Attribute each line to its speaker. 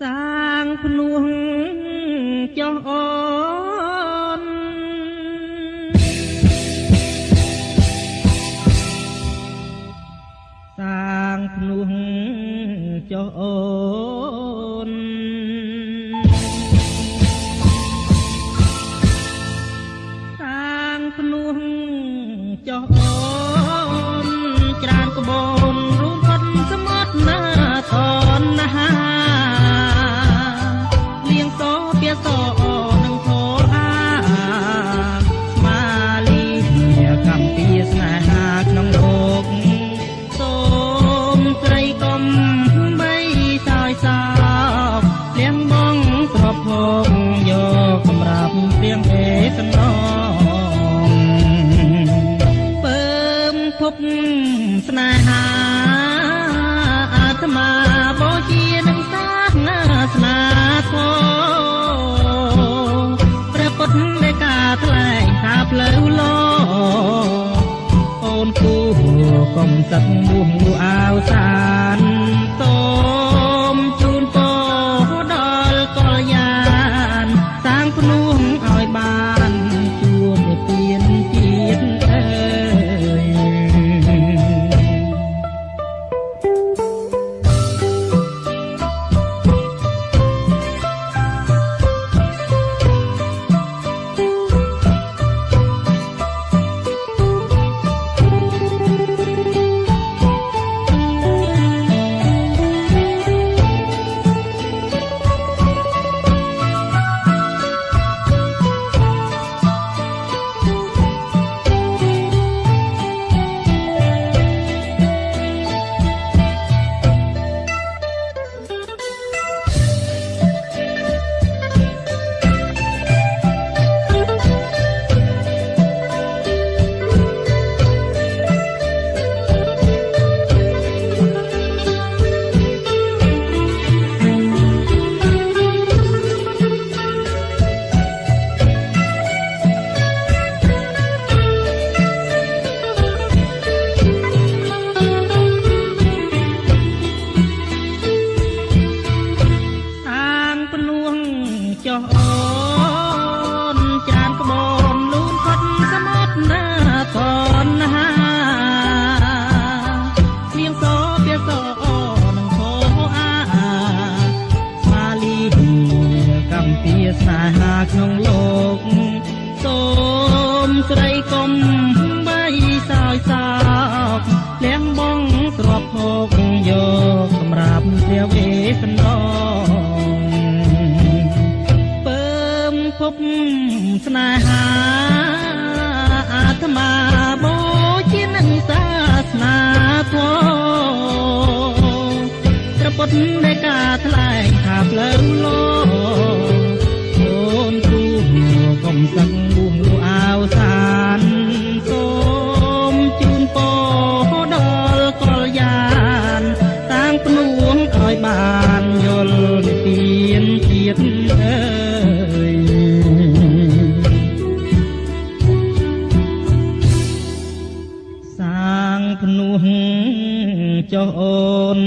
Speaker 1: សាងភ្នួងចោះអូនសាងភ្នួងចោះអូនសាងភ្នួងចោះអូនច្រើនក្បូនរួមផុតសមុទ្រណាថនណាលៀងសោពាសោនឹងធរអាស្មាលីកម្មពីស្នេហាក្នុងលោកសូមស្រីកុំបីសោយសោកលៀងបងទ្របភងយកសម្រាប់ព្រៀងអេសំណងពើមភពស្នេហាអាត្មាបូជានឹងសាសនាស្នាធម៌ព្រះពុទ្ធនៃការថ្លែងថាផ្លូវលោអូនគូកុំសឹកមោះងូអាវសានសូមជូនពរដល់កល្យានសាងភ្នួងឲ្យបានជួបនិព្វានជាតិអើយចោះអូនច្រើនក្បូនលូនផុតសមុទ្រណាថនណាលៀងសោពាសោនឹងធរអាស្មាលីកម្មពីស្នេហាក្នុងលោកសូមស្រីកុំបីសោយសោកលៀងបងទ្របភោគយកសម្រាប់ព្រះវេសនងភពស្នេហាអាត្មាបូជានឹងសាសនាធម៌ព្រះពុទ្ធនៃការថ្លែងថាផ្លូវលោកអូនគូកុំសឹកមោះងូអាវសានសូមជូនពរដល់កល្យានតាំងភ្នួងឲ្យបានយល់និព្វានជាតិអើយសាងភ្នួងចុះអូន